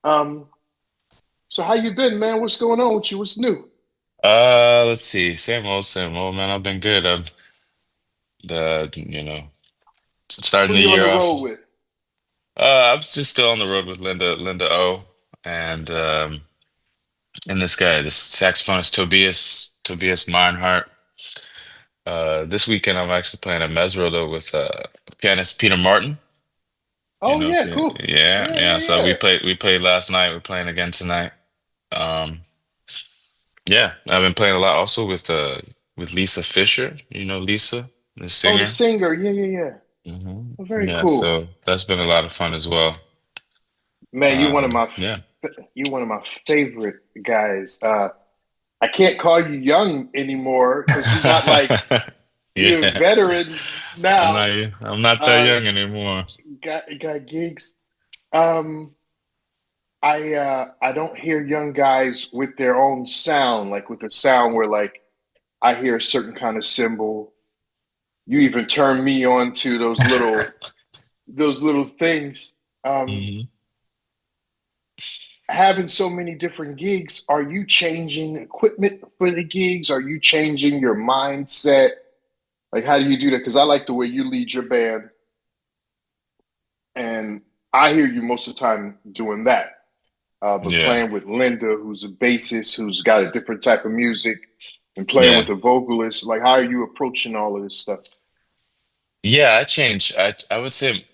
Um, so how you been, man? What's going on with you? What's new? Let's see. Same old, man. I've been good. Starting Who the you on year the off. road with? I was just still on the road with Linda O, and this guy, this saxophonist Tobias Meinhardt. This weekend I'm actually playing a Mesro though with pianist Peter Martin. You Oh know, yeah, cool. yeah, Yeah, yeah. yeah, So yeah. we played last night. We're playing again tonight. Um, yeah, I've been playing a lot also with Lisa Fisher. You know Lisa, the Oh, the singer. singer. Yeah, yeah, yeah. Oh, very Yeah, cool. so that's been a lot of fun as well. Man, Yeah. you one of my favorite guys. I can't call you young anymore because you're not like you're a Yeah. veteran I'm now. not I'm not that young anymore. Got gigs. Um, I don't hear young guys with their own sound, like with a sound where like I hear a certain kind of cymbal. You even turn me on to those little things. Um, hmm Having so many different gigs, are you changing equipment for the gigs? Are you changing your mindset? Like, how do you do that? Because I like the way you lead your band, and I hear you most of the time doing that. But Yeah. playing with Linda, who's a bassist, who's got a different type of music, and playing Yeah. with a vocalist, like, how are you approaching all of this stuff? Yeah, I changed. I would say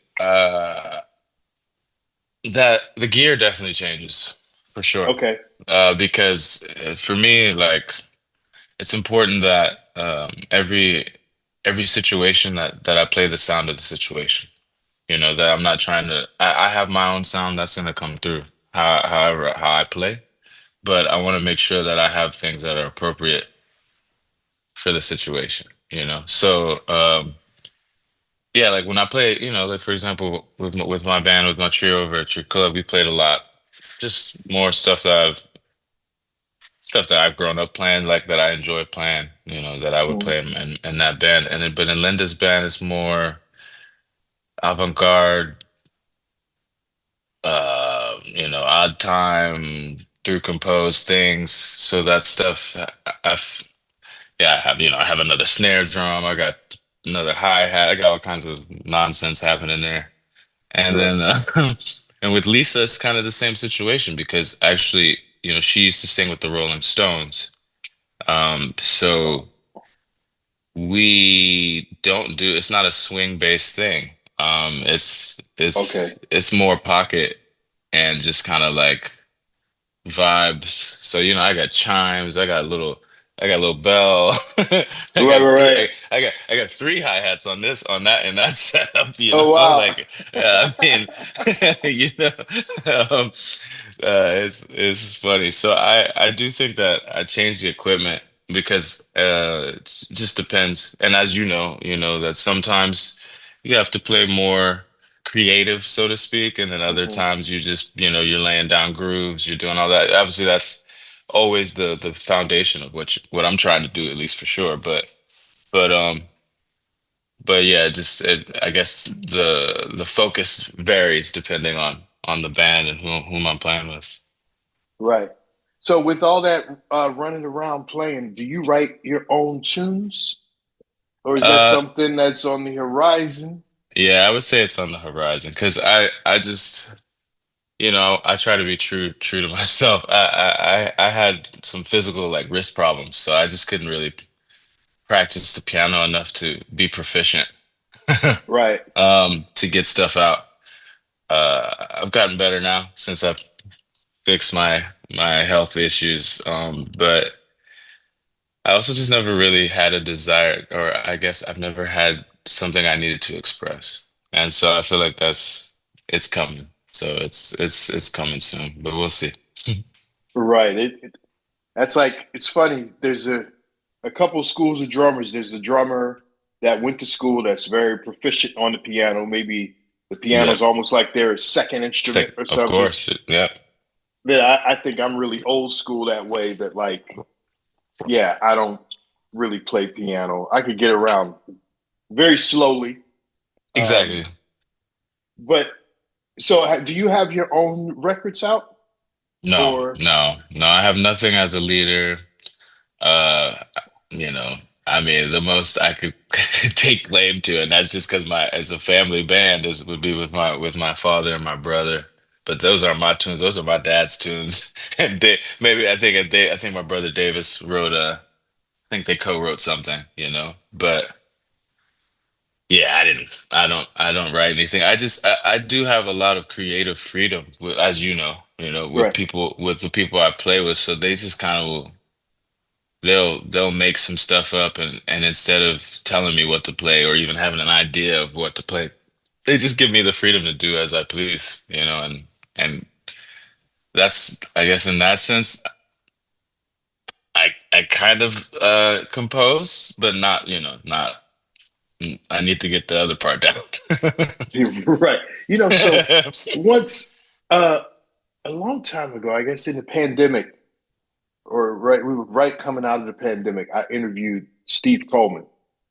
that the gear definitely changes for sure. Okay. Because for me, like it's important that every situation that I play the sound of the situation. You know, that I'm not trying to I have my own sound that's gonna come through however how I play. But I want to make sure that I have things that are appropriate for the situation, you know? So, yeah, like when I play, like for example, with my band, with my trio over at your club, we played a lot, just more stuff that I've grown up playing, like that I enjoy playing, that I would Mm. play in that band. But in Linda's band, it's more avant-garde, odd time through composed things. So that stuff, yeah, I have another snare drum. I got another hi-hat. I got all kinds of nonsense happening there. And Right. then, and with Lisa, it's kind of the same situation because actually, she used to sing with the Rolling Stones. So we don't do, it's not a swing-based thing. It's Okay. it's more pocket and just kind of like vibes. So, I got chimes, I got a little bell. Right, right, right. I got three hi-hats on that in that setup, Oh, wow. like I mean, you know, um, it's funny. So I do think that I changed the equipment because it just depends. And as you know that sometimes you have to play more creative, so to speak, and then other Hmm. times you just, you're laying down grooves, you're doing all that. Obviously, that's always the foundation of what I'm trying to do, at least for sure. But but yeah, I guess the focus varies depending on the band and whom I'm playing with. Right. So, with all that running around playing, do you write your own tunes, or is that Uh, something that's on the horizon? yeah, I would say it's on the horizon because I just. I try to be true to myself. I had some physical like wrist problems, so I just couldn't really practice the piano enough to be proficient Right. to get stuff out. I've gotten better now since I've fixed my health issues. But I also just never really had a desire, or I guess I've never had something I needed to express. And so I feel like it's coming. So it's coming soon, but we'll see. Right. That's like it's funny. There's a couple schools of drummers. There's a drummer that went to school that's very proficient on the piano. Maybe the Yeah. piano's almost like their second instrument or Of something. course. Yeah. Then I think I'm really old school that way. That like, yeah, I don't really play piano. I could get around very slowly. Um, Exactly. but so, do you have your own records out? No, or no, no. I have nothing as a leader. Uh, you know, I mean, the most I could take claim to, and that's just because my as a family band is would be with my father and my brother. But those are my tunes. Those are my dad's tunes. And maybe I think my brother Davis wrote I think they co-wrote something, you know. But yeah, I don't write anything. I do have a lot of creative freedom, as you know, with right. people with the people I play with. So they just kind of will they'll make some stuff up and instead of telling me what to play or even having an idea of what to play, they just give me the freedom to do as I please, you know, and that's I guess in that sense I kind of compose, but not, you know, not I need to get the other part down. Right. So once a long time ago, I guess in the pandemic, or right, we were right coming out of the pandemic, I interviewed Steve Coleman.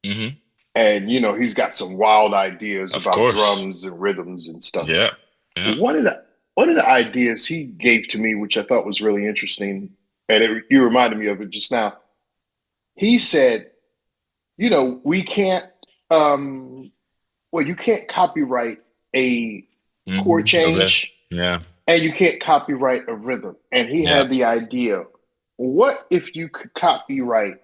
Hmm. And he's got some wild ideas Of about course. drums and rhythms and stuff. Yeah. Yeah. One of the ideas he gave to me, which I thought was really interesting, and you reminded me of it just now. He said, we can't, um, well, you can't copyright a chord Okay. change, Yeah. and you can't copyright a rhythm. And he Yeah. had the idea, what if you could copyright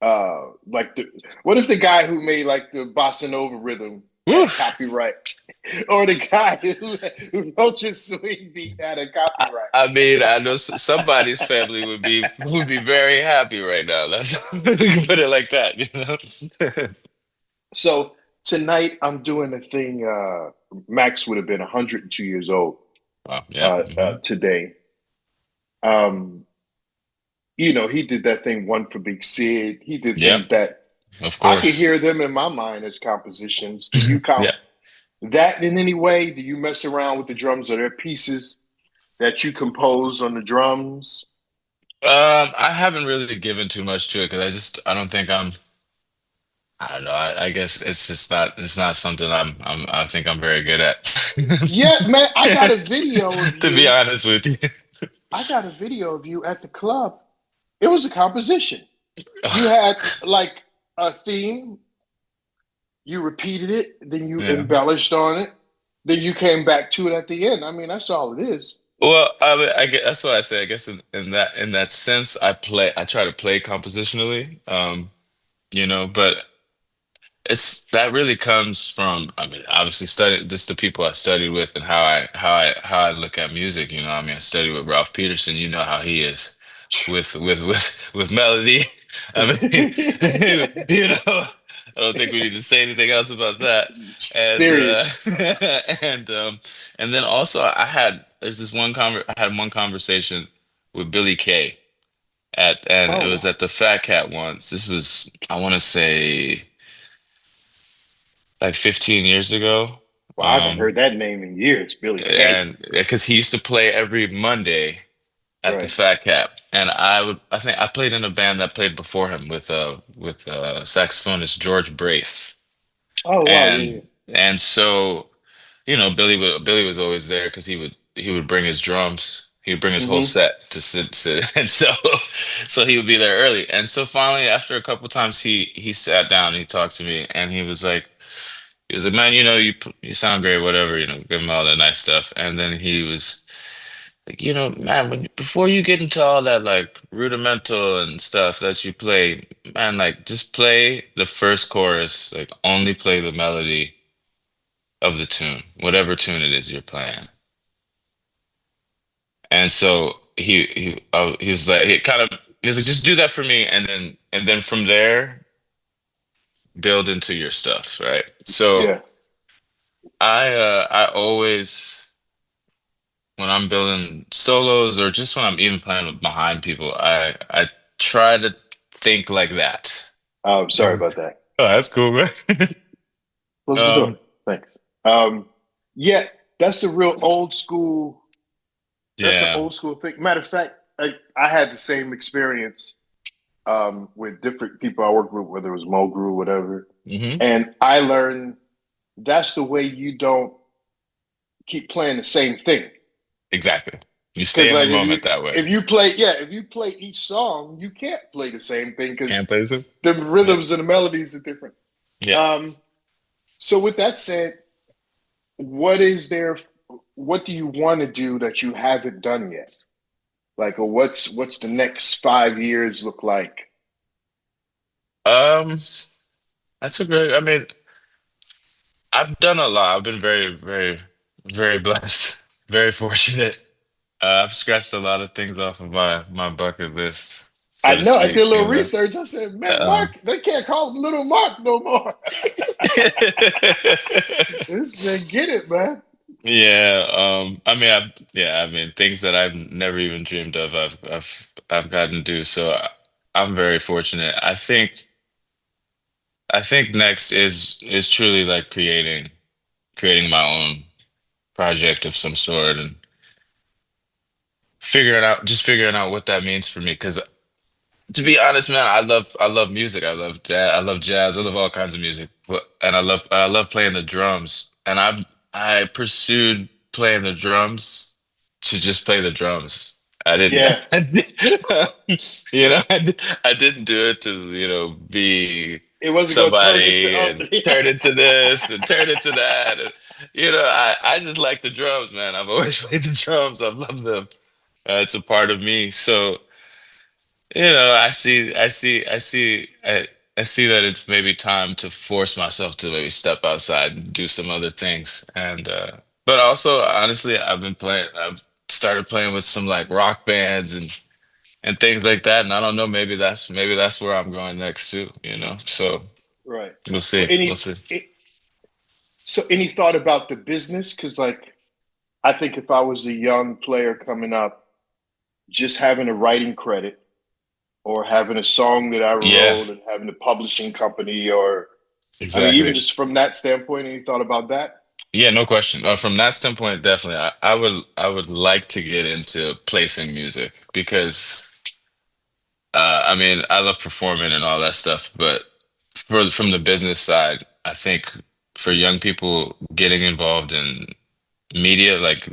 like what if the guy who made like the bossa nova rhythm had Woof. copyright, or the guy who wrote your swing beat had a copyright? I mean, I know somebody's family would be very happy right now. That's we can put it like that, you know. So tonight I'm doing a thing. Max would have been 102 years old Wow. Yeah. Hmm. today. Um, he did that thing, one for Big Sid. He did Yep. things that Of I can course. hear them in my mind as compositions. Do you Yeah. count that in any way? Do you mess around with the drums? Are there pieces that you compose on the drums? I haven't really given too much to it because I don't think I don't know. I guess it's not something I think I'm very good at. Yeah, man, I got a video of To be you. honest with you. I got a video of you at the club. It was a composition. You had like a theme, you repeated it, then you Yeah. embellished on it, then you came back to it at the end. I mean, that's all it is. Well, I mean, I guess that's why I say. I guess in that sense, I try to play compositionally, you know, but it's that really comes from. I mean, obviously, study just the people I studied with and how I look at music. You know, I mean, I studied with Ralph Peterson. You know how he is with melody. I mean, you know, I don't think we need to say anything else about that. And Serious. and then also there's this I had one conversation with Billy Kay and Oh it was wow. at the Fat Cat once. This was I want to say like 15 years ago. Well, I haven't Um, heard that name in years, Billy Kay. and because he used to play every Monday at the Right. Fat Cap, and I think I played in a band that played before him with saxophonist George Braith, Oh wow, yeah, yeah. and so you know Billy was always there because he would bring his drums. He would bring his whole Mm-hmm. set to sit, and so he would be there early. And so finally, after a couple times, he sat down and he talked to me, and he was like, man, you know, you sound great, whatever, you know, give him all that nice stuff. And then he was like, you know, man, before you get into all that like rudimental and stuff that you play, man, like just play the first chorus, like only play the melody of the tune, whatever tune it is you're playing. And so he was like, he was like, just do that for me, and then from there build into your stuff, right? So Yeah. I always when I'm building solos or just when I'm even playing behind people, I try to think like that. Sorry about that. Oh, that's cool, man. Close the door. Um, Thanks. Yeah, that's a real old school. That's an yeah. old school thing. Matter of fact, I had the same experience with different people I worked with, whether it was Mogru or whatever. Hmm. And I learned that's the way you don't keep playing the same thing. Exactly. You stay Because in the like moment that way. if you play each song, you can't play the same thing Can't because play this. the Yeah. rhythms and the melodies are different. Yeah. Um, so with that said, what is there? What do you want to do that you haven't done yet? Like, or what's the next 5 years look like? Um, that's a great. I mean, I've done a lot. I've been very, very, very blessed, very fortunate. I've scratched a lot of things off of my bucket list, I so to know. I did a speak, little research. I said, man, Um, Mark, they can't call him Little Mark no more. This said, get it, man. yeah, I mean, I mean, things that I've never even dreamed of, I've gotten to do. So I'm very fortunate. I think next is truly like creating my own project of some sort and figuring out what that means for me. Because to be honest, man, I love music. I love jazz. I love all kinds of music. And I love playing the drums. And I pursued playing the drums to just play the drums. I didn't, Yeah, I didn't do it to, be it wasn't gonna turn into somebody and turn into this and turn into that. And, I just like the drums, man. I've always played the drums. I've loved them. It's a part of me. So, I see that it's maybe time to force myself to maybe step outside and do some other things. And but also honestly, I've started playing with some like rock bands and things like that. And I don't know, maybe that's where I'm going next too, you know. So right. we'll Well, see. We'll see. so any thought about the business? Because like, I think if I was a young player coming up, just having a writing credit or having a song that I Yeah, wrote and having a publishing company, or I mean, even exactly. just from that standpoint, any thought about that? Yeah, no question. From that standpoint, definitely. I would like to get into placing music because I mean, I love performing and all that stuff, but from the business side, I think for young people getting involved in media, like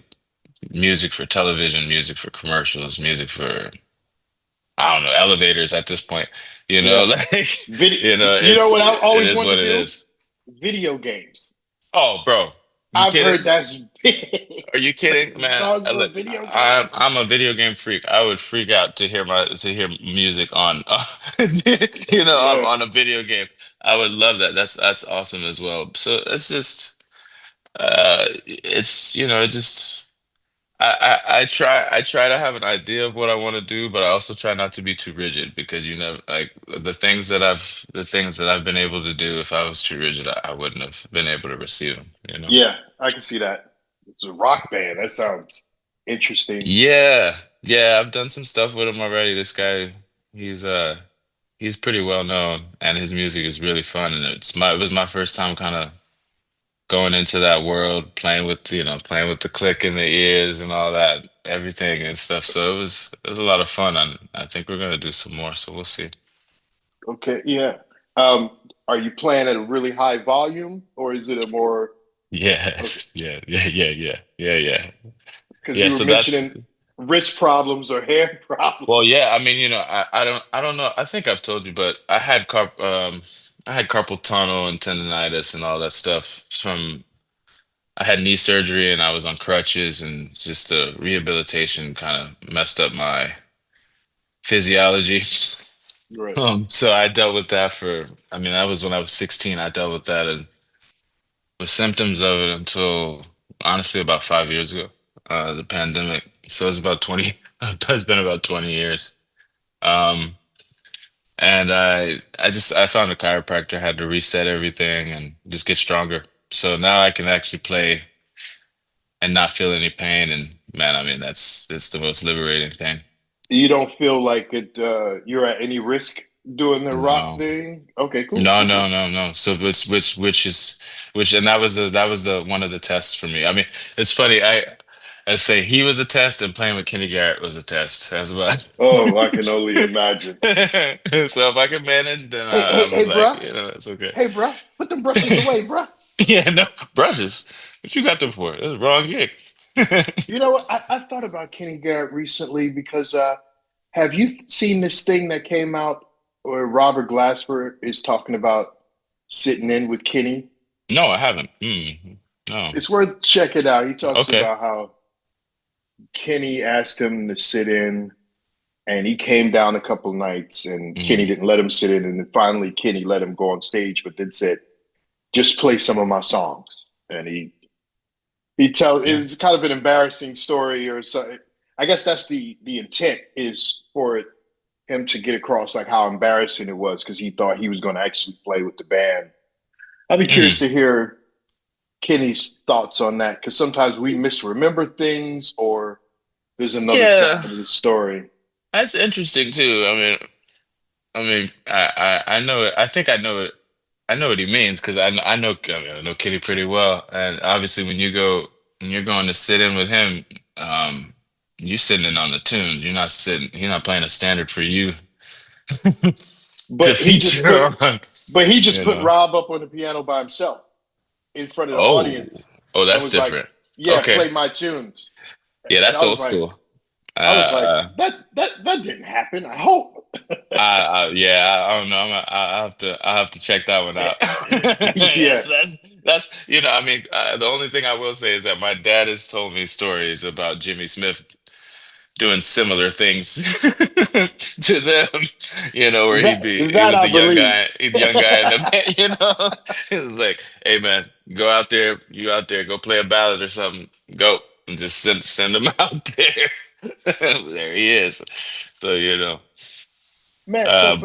music for television, music for commercials, music for, I don't know, elevators at this point, Yeah. like, Video. You know it's what I it always is wanted what to it do? is. Video games. Oh, bro, you I've kidding? heard that's big. Are you kidding, Making man? songs for a Look, video game. I'm a video game freak. I would freak out to hear music on, Yeah. on a video game. I would love that. That's awesome as well. So it's just, it's it just I try to have an idea of what I want to do, but I also try not to be too rigid because like the things that I've been able to do. If I was too rigid, I wouldn't have been able to receive them. You know. Yeah, I can see that. It's a rock band. That sounds interesting. Yeah, yeah, I've done some stuff with him already. This guy, he's he's pretty well known and his music is really fun and it was my first time kind of going into that world, playing with the click in the ears and all that, everything and stuff. So it was a lot of fun and I think we're gonna do some more, so we'll see. Okay, yeah. Um, are you playing at a really high volume, or is it a more okay? Yes, yeah. Because Yeah, you were so that's mentioning wrist problems or hand well, problems. yeah, I mean, I don't know. I think I've told you, but I had carpal tunnel and tendonitis and all that stuff from I had knee surgery and I was on crutches and just the rehabilitation kind of messed up my physiology. Right. So I dealt with that for, I mean, that was when I was 16. I dealt with that and with symptoms of it until honestly about 5 years ago, the pandemic. So it's about 20, it's been about 20 years. Um, And I found a chiropractor, had to reset everything and just get stronger. So now I can actually play and not feel any pain. And man, I mean that's the most liberating thing. You don't feel like it. You're at any risk doing the rock No, thing. Okay, cool, cool, cool. no. So which and that was the one of the tests for me. I mean, it's funny. I say he was a test and playing with Kenny Garrett was a test. That's about. Oh, I can only imagine. So if I can manage, then Hey, hey, I was hey, like, bruh. it's okay. Hey, bruh. Put them brushes away, bruh. Yeah, no brushes. What you got them for? That's the wrong gig. You know what? I thought about Kenny Garrett recently because have you seen this thing that came out where Robert Glasper is talking about sitting in with Kenny? No, I haven't. Mm, no. It's worth checking out. He talks Okay. about how Kenny asked him to sit in, and he came down a couple nights, and Kenny Mm, didn't let him sit in, and then finally Kenny let him go on stage, but then said, "Just play some of my songs." And he tells yeah. it's kind of an embarrassing story, or so. I guess that's the intent is for him to get across like how embarrassing it was because he thought he was going to actually play with the band. I'd be curious Mm. to hear Kenny's thoughts on that because sometimes we misremember things or there's another side Yeah, of the story. that's interesting too. I know it. I think I know it. I know what he means because I know Kitty pretty well, and obviously when you're going to sit in with him, you sitting in on the tunes. You're not sitting. You're not playing a standard for you to But he just put feature on. but he just You put know. Rob up on the piano by himself in front of the Oh, audience oh, and that's was like, different. "Yeah, Okay, play my tunes." yeah, And that's old school. I was like, Uh, that didn't happen. I hope. yeah, I don't know. I have to check that one out. Yeah, That's I mean, the only thing I will say is that my dad has told me stories about Jimmy Smith doing similar things to them. Where he that was I believe. the young guy in the band. It was like, hey man, go out there, you out there, go play a ballad or something, go and just send him out there. There he is. So Man, um,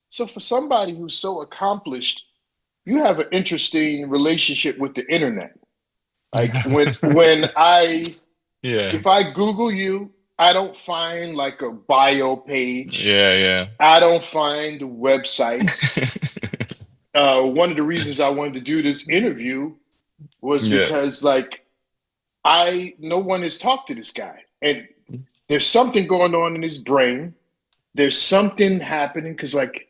so for somebody who's so accomplished, you have an interesting relationship with the internet. Like when I yeah. if I Google you, I don't find like a bio page. Yeah, yeah. I don't find a website. One of the reasons I wanted to do this interview was Yeah. because like I no one has talked to this guy, and there's something going on in his brain. There's something happening because like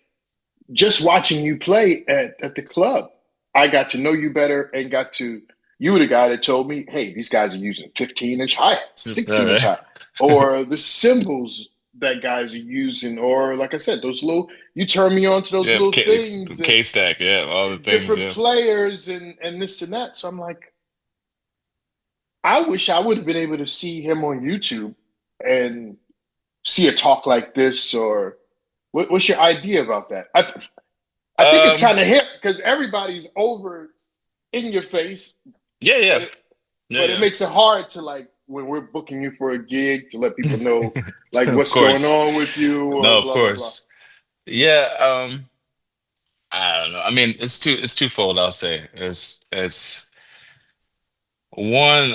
just watching you play at the club, I got to know you better and got to you were the guy that told me, hey, these guys are using 15-inch hi-hats, All 16-inch right. hi, or the cymbals that guys are using, or like I said, those little you turn me on to those Yeah, little things and K-Stack, yeah, all the things, different yeah. players and this and that. So I'm like, I wish I would have been able to see him on YouTube and see a talk like this, or what's your idea about that? I think it's Um, kind of hip because everybody's over in your face, yeah, but yeah. Yeah, but it yeah. makes it hard to like when we're booking you for a gig to let people know like Of what's going course. on with you or No, of blah blah blah. course. Yeah, I don't know. I mean, it's twofold, I'll say. It's one,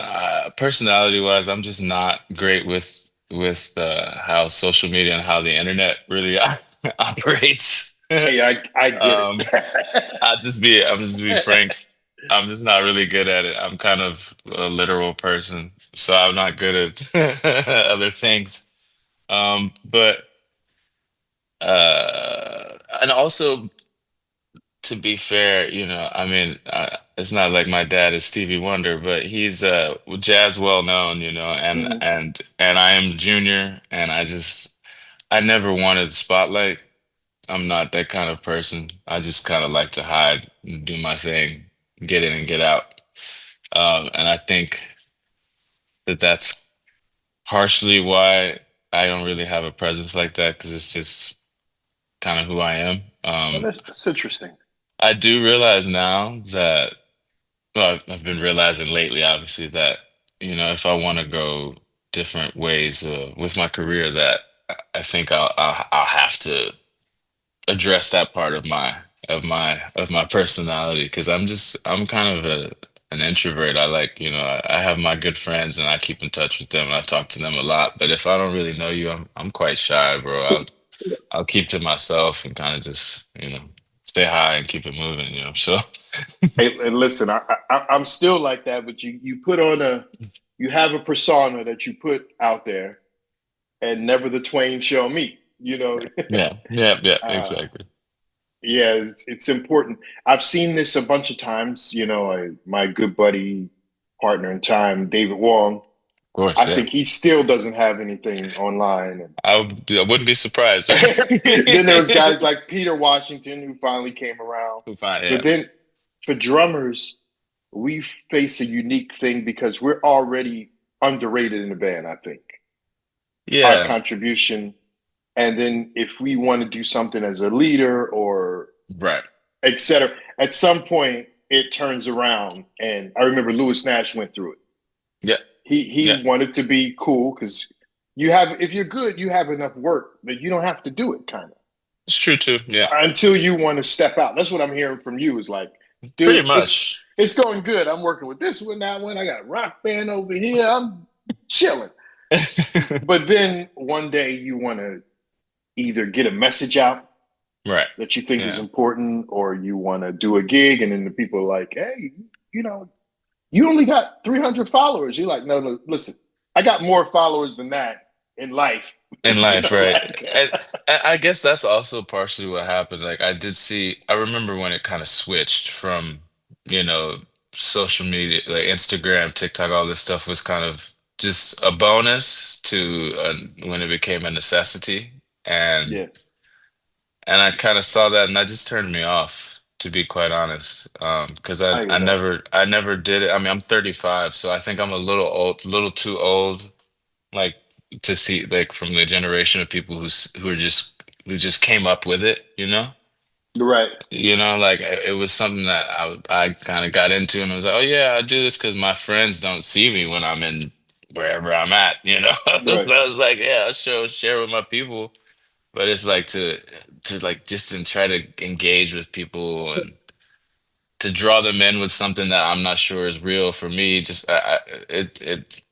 personality wise, I'm just not great with how social media and how the internet really operates. Hey, I get Um, it. I'm just be frank. I'm just not really good at it. I'm kind of a literal person, so I'm not good at other things. But and also to be fair, I mean, it's not like my dad is Stevie Wonder, but he's jazz well known, Mhm. and I am junior, and I never wanted the spotlight. I'm not that kind of person. I just kind of like to hide and do my thing, get in and get out. And I think that that's partially why I don't really have a presence like that because it's just kind of who I am. Well, that's interesting. I do realize now that, well, I've been realizing lately, obviously, that, if I want to go different ways with my career, that I think I'll have to address that part of my personality because I'm kind of an introvert. I like, I have my good friends and I keep in touch with them and I talk to them a lot. But if I don't really know you, I'm quite shy, bro. I'll keep to myself and kind of just, say hi and keep it moving, So Hey, and listen, I'm still like that, but you put on you have a persona that you put out there, and never the twain shall meet. yeah, yeah, yeah, uh, exactly. yeah, it's important. I've seen this a bunch of times. My good buddy partner in time, David Wong. Of I course, yeah. think he still doesn't have anything online. I wouldn't be surprised, And then there was right? guys like Peter Washington who finally came around. Who find But yeah. then for drummers, we face a unique thing because we're already underrated in the band, I think. Our Yeah, contribution. And then if we want to do something as a leader or right. et cetera, at some point it turns around. And I remember Lewis Nash went through it. Yeah, He yeah. wanted to be cool because you have if you're good, you have enough work that you don't have to do it kind of It's true too. Yeah. until you want to step out. That's what I'm hearing from you is like, Pretty dude, much. it's going good. I'm working with this one, that one. I got a rock band over here. I'm chilling. But then one day you want to either get a message out Right. that you think is Yeah. important or you want to do a gig and then the people are like, hey, you know, you only got 300 followers. You're like, no, no, listen, I got more followers than that in life. In You life, know, right? like, And I guess that's also partially what happened. Like I remember when it kind of switched from, you know, social media, like Instagram, TikTok, all this stuff was kind of just a bonus to when it became a necessity. And yeah, and I kind of saw that and that just turned me off, to be quite honest. Because I hear that. I never did it. I mean, I'm 35, so I think I'm a little old, little too old like to see like from the generation of people who just came up with it, you know? Right, You know, like it was something that I kind of got into and was like, oh yeah, I do this because my friends don't see me when I'm in wherever I'm at, you know? So right. I was like, yeah, I'll share with my people, but it's like to like just to try to engage with people and to draw them in with something that I'm not sure is real for me, just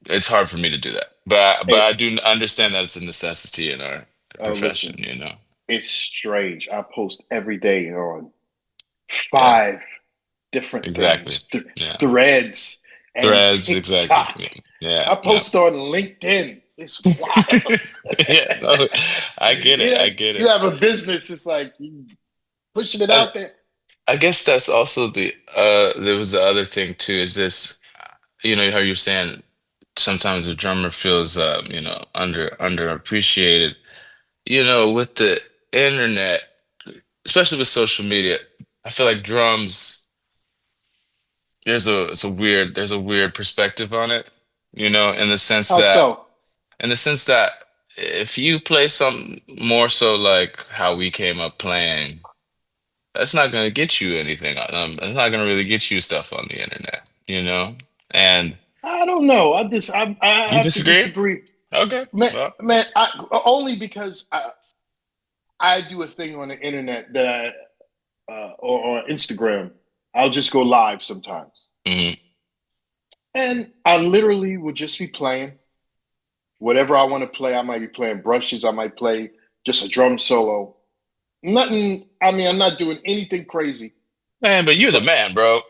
it's hard for me to do that. But Hey, I do understand that it's a necessity in our profession, listen, you know. it's strange. I post every day on Yeah, 5 different exactly. things, Yeah, threads and threads, exactly. TikTok. Yeah, I yeah, post on LinkedIn. It's wild. yeah. No, I get it. Yeah, I get you it. have a business. It's like you pushing it I, out there. I guess that's also the there was the other thing too. Is this you know how you're saying sometimes the drummer feels you know underappreciated. You know, with the internet, especially with social media, I feel like drums, there's a weird perspective on it, you know, How so? in the sense that if you play something more so like how we came up playing, that's not gonna get you anything. It's not gonna really get you stuff on the internet, you know? And I don't know. I you have to disagree? disagree, Okay. man. Well, Man, only because I do a thing on the internet that or on Instagram. I'll just go live sometimes, mhm. and I literally would just be playing whatever I want to play. I might be playing brushes. I might play just a drum solo. Nothing. I mean, I'm not doing anything crazy. Man, but you're the But man, bro.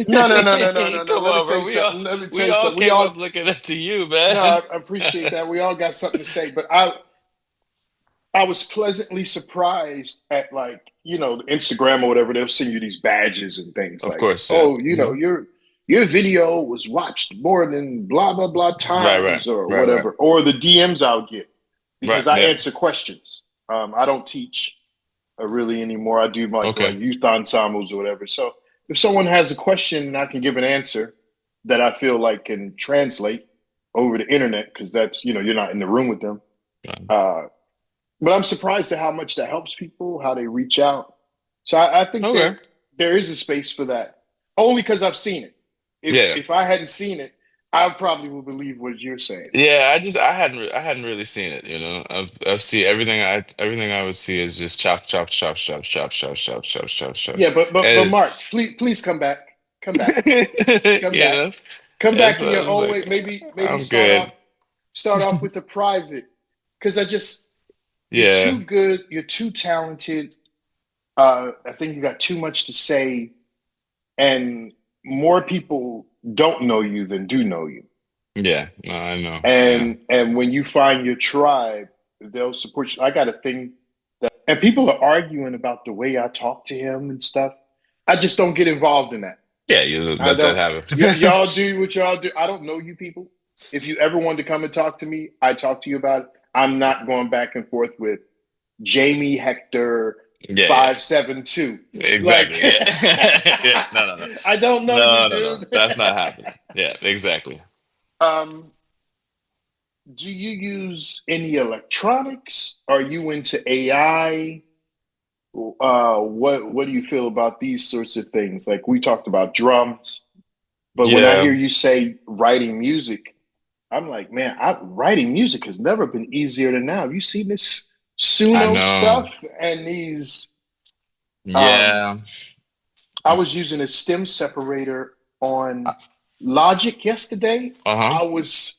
no, no, no, no, no, no, no. Come Let me on, tell bro. you something. Let me tell We you all something. We came up all looking up to you, no. man. I appreciate that. We all got something to say. But I was pleasantly surprised at like Instagram or whatever. They'll send you these badges and things Of like, course, yeah. oh, your video was watched more than blah blah blah Right, right, times or right, right, whatever, or the DMs I'll get right. because I Yeah. answer questions. I don't teach really anymore. I do like Okay. youth ensembles or whatever. So if someone has a question and I can give an answer that I feel like can translate over the internet because that's you're not in the room with them. Uh, but I'm surprised at how much that helps people, how they reach out. So I think Okay. there is a space for that, only because I've seen it. Yeah. If I hadn't seen it, I probably would believe what you're saying. Yeah, I hadn't really seen it, you know. I've seen everything I would see is just chop, chop, chop, chop, chop, chop, chop, chop, chop, chop. Yeah, but And Mark, please come back, come back, come you back, know, come back in your it's own way. like Maybe I'm good. start off with the private, because you're Yeah. too good, you're too talented. I think you got too much to say, and more people don't know you than do know you. Yeah. No, I know. Yeah. And when you find your tribe, they'll support you. I got a thing and people are arguing about the way I talk to him and stuff. I just don't get involved in that. Yeah, you I let that don't. happen. Y'all do what y'all do. I don't know you people. If you ever wanted to come and talk to me, I talk to you about it. I'm not going back and forth with Jamie Hector Yeah, yeah, 572. Like exactly. Yeah, yeah. No, no, no, I don't know you, no, no, no. dude. That's not happening. Yeah, exactly. um, do you use any electronics? Are you into AI? What do you feel about these sorts of things? Like we talked about drums, but when I Yeah, hear you say writing music, I'm like, man, writing music has never been easier than now. Have you seen this I Suno know. stuff and these? Um, Yeah. I was using a stem separator on Logic yesterday. Uh-huh. I was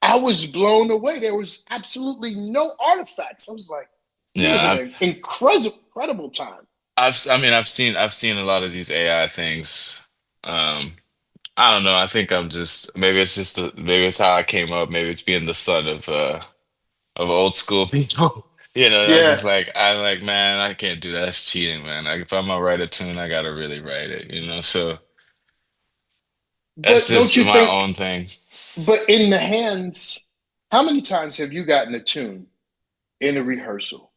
I was blown away. There was absolutely no artifacts. I was like, we live in Yeah, an incredible time. I mean, I've seen a lot of these AI things. Um, I don't know. I think I'm just maybe it's just maybe it's how I came up. Maybe it's being the son of old school people. You know, I was Yeah, just like I'm like, man, I can't do that. That's cheating, man. Like if I'm gonna write a tune, I gotta really write it, you know. So that's but don't just you my think? own thing. But in the hands, how many times have you gotten a tune in a rehearsal?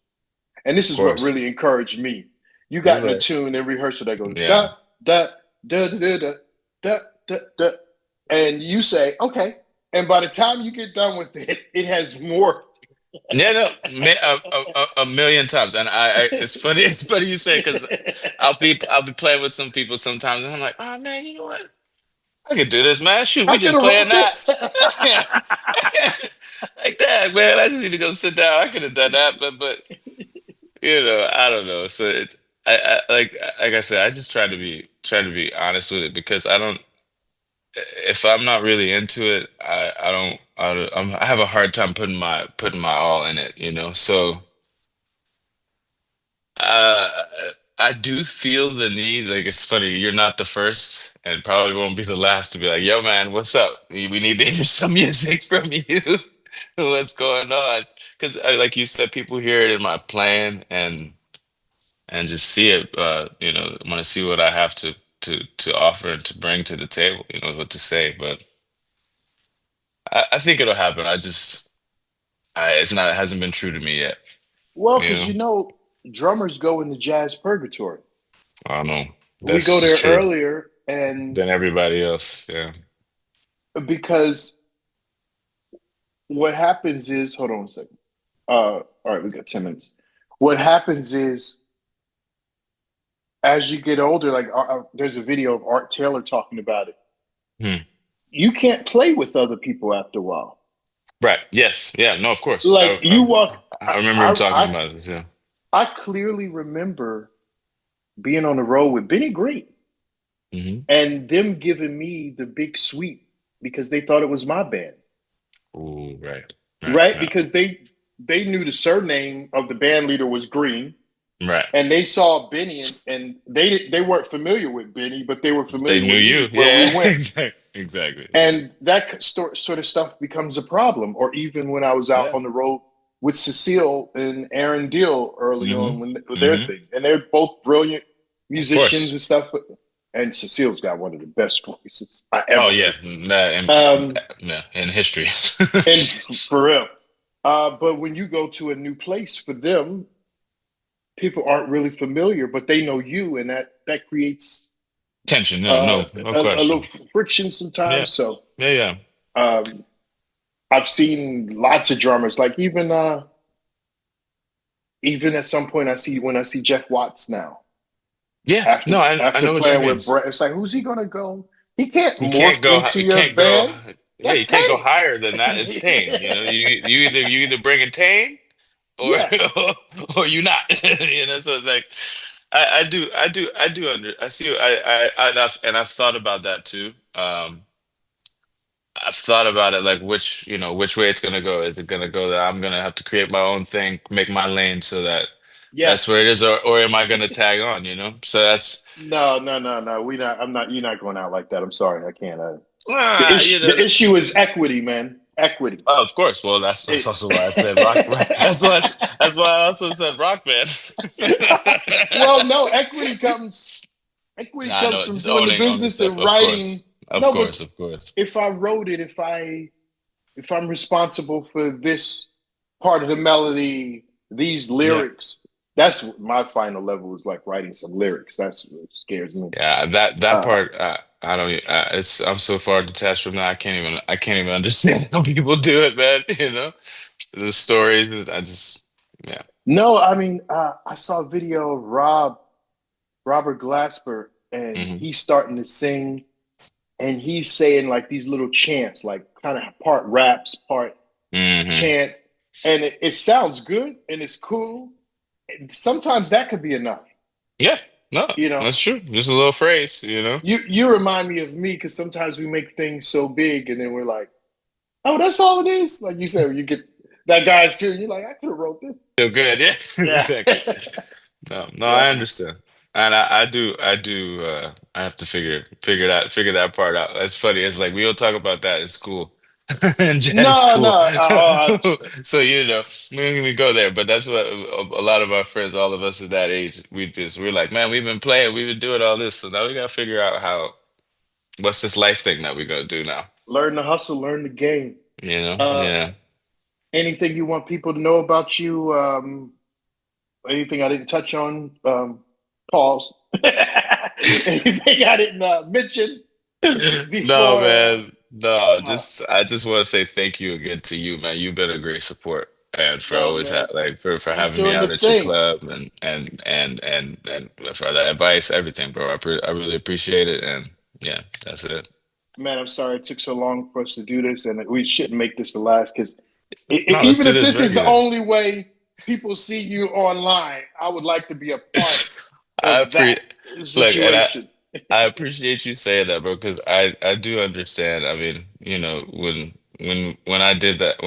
And this Of is what course. really encouraged me. You You're got in a right. tune in rehearsal that goes Yeah. da da da da da da da da, da and you say okay, and by the time you get done with it, it has more. Yeah, no, a million times, and it's funny. It's funny you say because I'll be playing with some people sometimes, and I'm like, oh man, you know what? I could do this, man. Shoot, I we could just have playing wrote that. this. Like that, man. I just need to go sit down. I could have done that, but you know, I don't know. So it's like I said, I just try to be honest with it because I don't. If I'm not really into it, I have a hard time putting my all in it, you know. So uh, I do feel the need. Like it's funny, you're not the first, and probably won't be the last to be like, "Yo, man, what's up? We need to hear some music from you. What's going on?" Because, like you said, people hear it in my playing and just see it. You know, want to see what I have to offer and to bring to the table. You know, what to say, but. I think it'll happen. It's not, it hasn't been true to me yet. Well, You because know, drummers go into jazz purgatory. I don't know. We go That's just there true. earlier, and Than everybody else. Yeah. because what happens is, hold on a second. All right, we got 10 minutes. What happens is, as you get older, like there's a video of Art Taylor talking about it. Hmm. You can't play with other people after a while. Right. Yes. Yeah. No. Of course. Like you walk, I remember him talking I about this. Yeah. I clearly remember being on the road with Benny Green Hmm. and them giving me the big sweep because they thought it was my band, Ooh. Right. Right. right? Right. Because they knew the surname of the band leader was Green, Right. and they saw Benny, and they weren't familiar with Benny, but they were They familiar knew with you. me where we Yeah. went. Exactly. Exactly. Yeah. And that sort of stuff becomes a problem. Or even when I was out Yeah. on the road with Cecile and Aaron Deal early Hmm. on with their Hmm. thing, and they're both brilliant Of musicians course. and stuff. And Cecile's got one of the best voices I Oh ever yeah. heard. That yeah, in history. And for real. But when you go to a new place for them, people aren't really familiar, but they know you, and that creates Tension. No. uh, No. No a little question. friction Yeah. sometimes. So Yeah. Yeah. um, I've seen lots of drummers, like even at some point I see Jeff Watts now Yeah. after No. I after know what you playing mean. with Brett. It's like who's he gonna go? He can't You can't morph go. into You your can't go. band. Yeah, you That's can't go Tane. higher than that. It's Tane. You know, you either bring in Tane or Yeah. or you not. You know, so like I do under I see and I've thought about that too. I've thought about it like which you know which way it's gonna go. Is it gonna go that I'm gonna have to create my own thing, make my lane so that that's where Yes. it is, or am I gonna tag on? You know, so that's No, no, no, no. We not. I'm not. You're not going out like that. I'm sorry. I can't. you The know. issue is equity, man. Equity. Oh, of course. Well, that's It, also why I said rock. That's why I also said rock band. well, no, equity comes. like when it I comes know, from just doing the owning business stuff. and writing. Of No, but course, of course. if I wrote it, if I'm responsible for this part of the melody, these Yeah. lyrics, that's what my final level is like writing some lyrics. That's what scares me. Yeah, that Uh, part, I don't. It's I'm so far detached from that. I can't even understand how people do it, man. You know, the stories. I just, yeah. no, I mean, I saw a video of Robert Glasper, and Hmm. he's starting to sing, and he's saying like these little chants, like kind of part raps, part Hmm. chant, and it sounds good and it's cool. And sometimes that could be enough, Yeah, no, you know. that's true. Just a little phrase, you know. You remind me of me because sometimes we make things so big, and then we're like, oh, that's all it is. Like you said, you get that guy's too. You're like, I could have wrote this. Feel good, yeah, Yeah, exactly. No, no, yeah. I understand, and I do. I have to figure that part out. That's funny. It's like we don't talk about that in school, in jazz No, no. school. Oh, So you know, we go there, but that's what a lot of our friends, all of us at that age, we're like, man, we've been playing, we've been doing all this, so now we gotta figure out what's this life thing that we're gonna do now. learn the hustle, learn the game. You know? Uh, Yeah. anything you want people to know about you? Anything I didn't touch on? Pause. Anything I didn't mention No, before? man. No, Uh, just I just want to say thank you again to you, man. You've been a great support and for no, always man. for Keep having me doing the out at your thing. club and for the advice, everything, bro. I really appreciate it, and yeah, that's it. Man, I'm sorry it took so long for us to do this, and we shouldn't make this the last because No, let's even do if this this is the regular. only way people see you online, I would like to be a part I of that appreciate look, and situation. I appreciate you saying that, bro, because I do understand. I mean, you know, when I did that,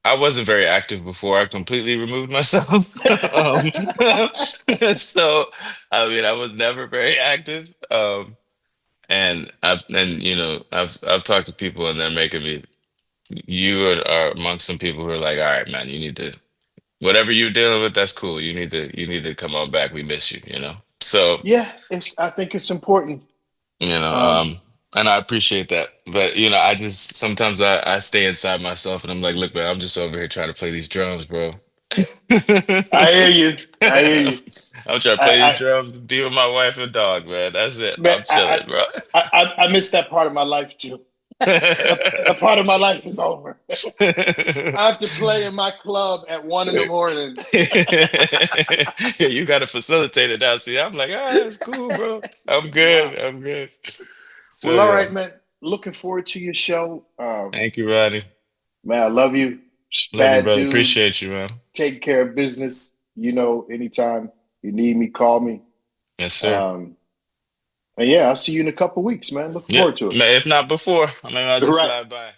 I wasn't very active before I completely removed myself. um, so I mean, I was never very active. And you know, I've talked to people and they're making me. Are amongst some people who are like, all right, man, you need to whatever you're dealing with, that's cool. You need to come on back. We miss you, you know. So Yeah, it's. I think it's important. you know, Um, and I appreciate that. But you know, I just sometimes I stay inside myself and I'm like, look, man, I'm just over here trying to play these drums, bro. I hear you. I hear you. I'm trying to play these I drums, be with my wife and dog, man. That's it. man, I'm chilling, bro. I miss that part of my life too. That part of my life is over. I have to play in my club at 1 in the morning. Yeah, you got to facilitate it now. See, I'm like, ah, that's cool, bro. I'm Wow. good. I'm good. So Well, all yeah, right, man. Looking forward to your show. thank you, Rodney. Man, I love you. Love you, Bad brother. dude. Appreciate you, man. Take care of business. You know, anytime you need me, call me. Yes, sir. Um, and yeah, I'll see you in a couple weeks, man. Looking Yep. forward to it. If not before, I mean, I'll just Right. slide by.